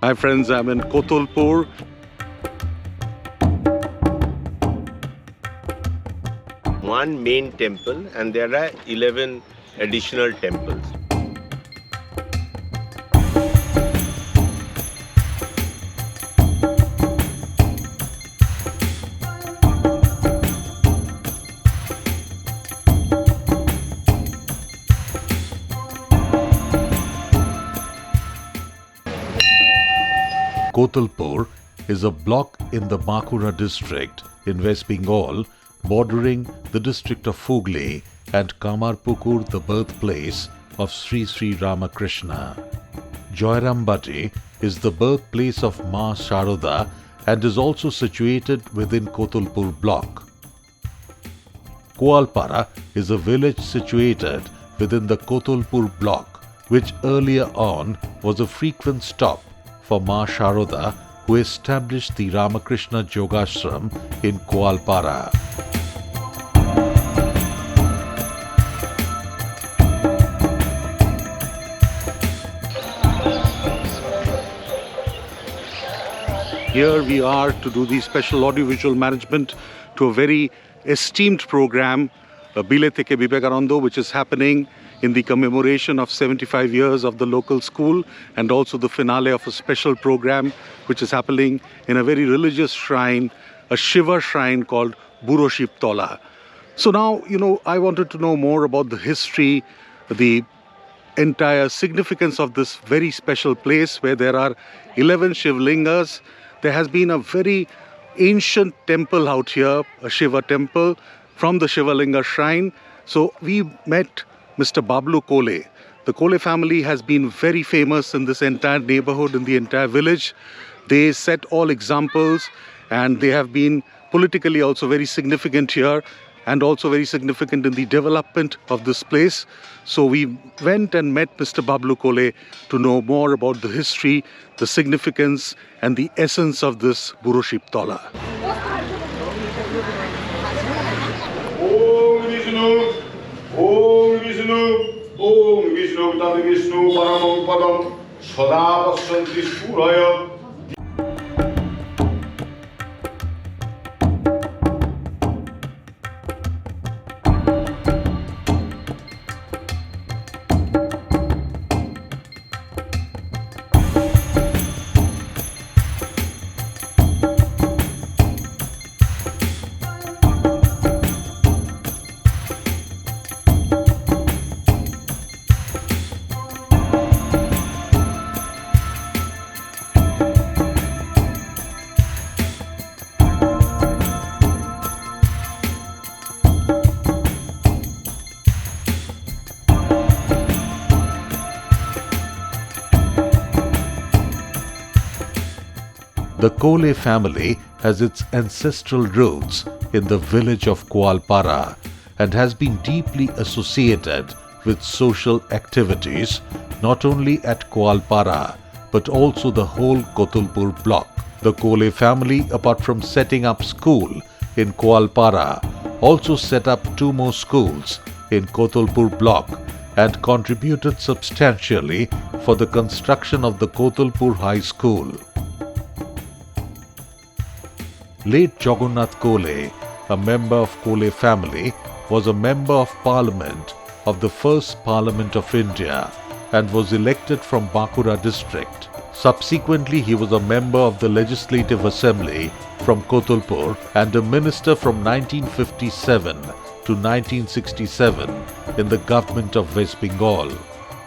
Hi friends, I'm in Kotulpur. One main temple and there are 11 additional temples. Kotulpur is a block in the Bankura district in West Bengal, bordering the district of Hooghly and Kamarpukur, the birthplace of Sri Sri Ramakrishna. Joyrambati is the birthplace of Ma Sharoda and is also situated within Kotulpur block. Koalpara is a village situated within the Kotulpur block, which earlier on was a frequent stop for Ma Sharoda, who established the Ramakrishna Yogashram in Koalpara. Here we are to do the special audiovisual management to a very esteemed program, Bile Theke Bibekananda, which is happening in the commemoration of 75 years of the local school, and also the finale of a special program which is happening in a very religious shrine, a Shiva shrine called Buro Shibtolla. So now, I wanted to know more about the history, the entire significance of this very special place where there are 11 Shivlingas. There has been a very ancient temple out here, a Shiva temple from the Shivalinga shrine. So we met Mr. Bablu Kolay. The Kolay family has been very famous in this entire neighborhood, in the entire village. They set all examples and they have been politically also very significant here and also very significant in the development of this place. So we went and met Mr. Bablu Kolay to know more about the history, the significance and the essence of this Buro Shibtolla. Om Vishnu Tad Vishnu Paramam Padam Sada Pasyanti Suraya. The Kolay family has its ancestral roots in the village of Koalpara and has been deeply associated with social activities not only at Koalpara but also the whole Kotulpur block. The Kolay family, apart from setting up school in Koalpara, also set up 2 more schools in Kotulpur block and contributed substantially for the construction of the Kotulpur High School. Late Jagannath Kolay, a member of Kolay family, was a member of Parliament of the first Parliament of India and was elected from Bankura district. Subsequently, he was a member of the Legislative Assembly from Kotulpur and a minister from 1957 to 1967 in the government of West Bengal.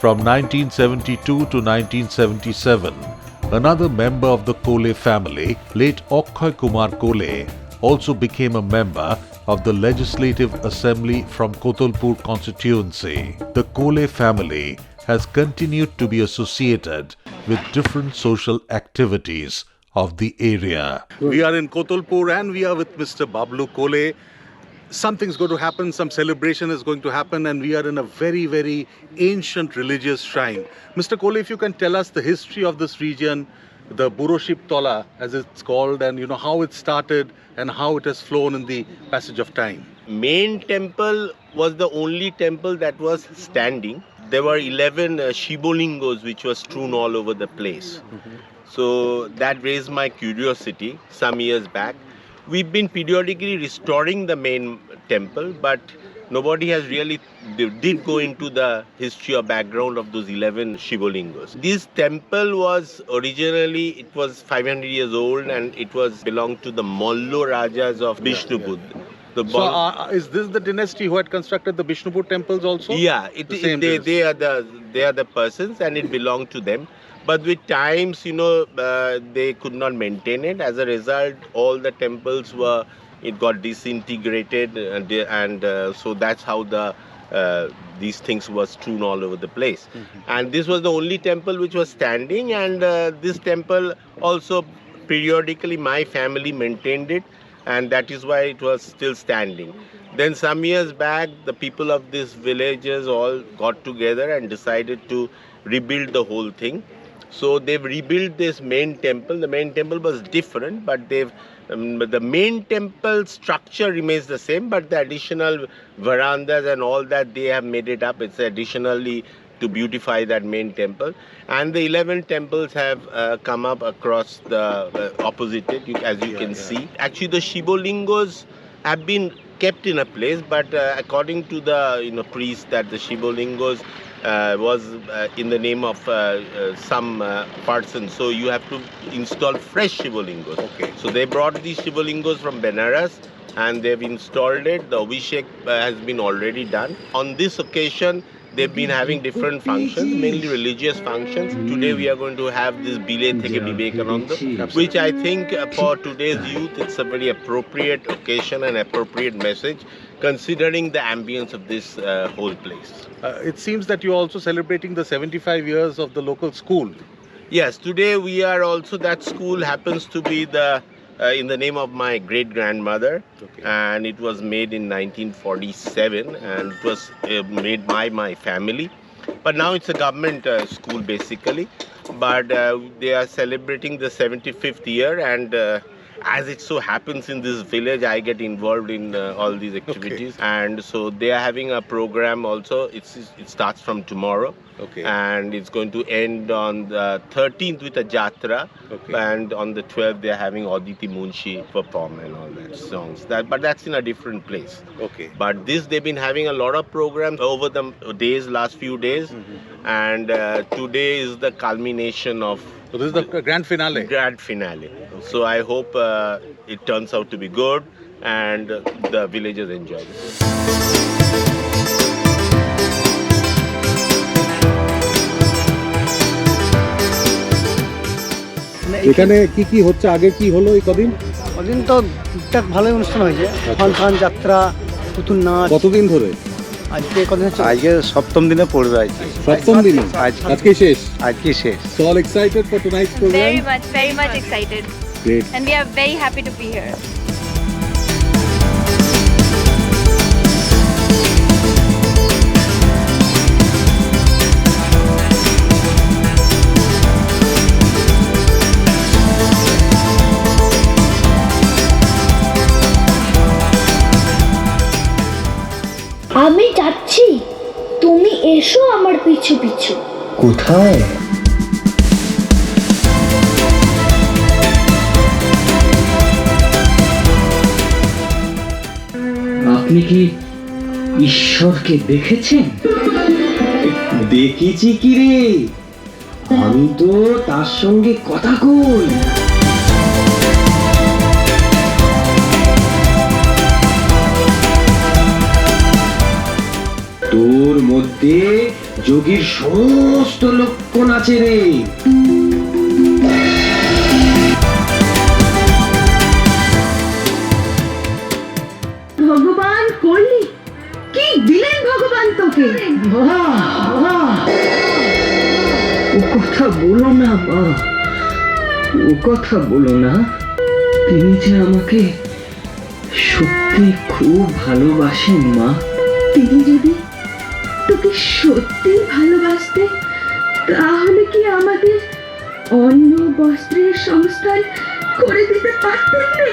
From 1972 to 1977, another member of the Kolay family, late Akshay Kumar Kolay, also became a member of the Legislative Assembly from Kotulpur constituency. The Kolay family has continued to be associated with different social activities of the area. We are in Kotulpur and we are with Mr. Bablu Kolay. Something's going to happen, some celebration is going to happen, and we are in a very, very ancient religious shrine. Mr. Kolay, if you can tell us the history of this region, the Buro Shibtolla as it's called, and how it started and how it has flown in the passage of time. Main temple was the only temple that was standing. There were 11 Shibolingos which were strewn all over the place. So that raised my curiosity some years back. We've been periodically restoring the main temple, but nobody has really did go into the history or background of those 11 Shivolingos. This temple was originally, it was 500 years old, and it was belonged to the Mollo Rajas of Vishnupur. The So is this the dynasty who had constructed the Vishnupur temples also? Yeah, they are the persons, and it belonged to them. But with times, they could not maintain it. As a result, all the temples it got disintegrated, and so that's how these things were strewn all over the place. And this was the only temple which was standing, and this temple also periodically my family maintained it, and that is why it was still standing. Then some years back, the people of these villages all got together and decided to rebuild the whole thing. So they've rebuilt this main temple. The main temple was different, but the main temple structure remains the same, but the additional verandas and all that, they have made it up. It's additionally to beautify that main temple. And the 11 temples have come up across the opposite it, as you can see. Actually, the Shivolingos have been kept in a place, but according to the priest, that the Shivolingos was in the name of some person. So you have to install fresh Shivolingos. Okay. So they brought these Shivolingos from Benares and they've installed it. The Abhishek has been already done. On this occasion, they've been having different functions, mainly religious functions. Today we are going to have this Bile Theke Vivekananda, which I think for today's youth, it's a very appropriate occasion and appropriate message, considering the ambience of this whole place. It seems that you're also celebrating the 75 years of the local school. Yes, today we are also, that school happens to be in the name of my great-grandmother, and it was made in 1947, and it was made by my family. But now it's a government school basically, but they are celebrating the 75th year, and as it so happens in this village, I get involved in all these activities. And so they are having a program also. It starts from tomorrow. And it's going to end on the 13th with a jatra. And on the 12th, they're having Aditi Munshi perform and all that songs. But that's in a different place. But they've been having a lot of programs over the last few days. And today is the culmination of. So this is the grand finale. Grand finale. So I hope it turns out to be good and the villagers enjoy it. এখানে কি হচ্ছে, আগে কি হলো এই কদিন? কদিন তো টুকটাক ভালোই অনুষ্ঠান হয়েছে, ফান যাত্রা, পুতুল নাচ। কতদিন ধরে? আজকে কদিন হচ্ছে? আজকে সপ্তম দিনে পড়বে আজকে। সপ্তম দিনে? আজকে শেষ? আজকে শেষ। So all excited for tonight's program? Very much excited. Great. And we are very happy to be here. আমি যাচ্ছি, তুমি এসো আমার পিছু পিছু। কোথায়? আপনি কি ঈশ্বরকে দেখেছেন? দেখেছি কি রে, আমি তো তার সঙ্গে কথা কই। তোর মধ্যে যোগীর সমস্ত লক্ষণ আছে রে। ভগবান করলি কি দিলেন ভগবান তোকে? ও কথা বলো না মা, ও কথা বলো না। তিনি যে আমাকে সত্যি খুব ভালোবাসেন মা। তিনি যদি তোকে সত্যি ভালোবাসতে, তাহলে কি আমাদের অন্ন বস্ত্রের সংস্থান করে দিতে পারতেন না?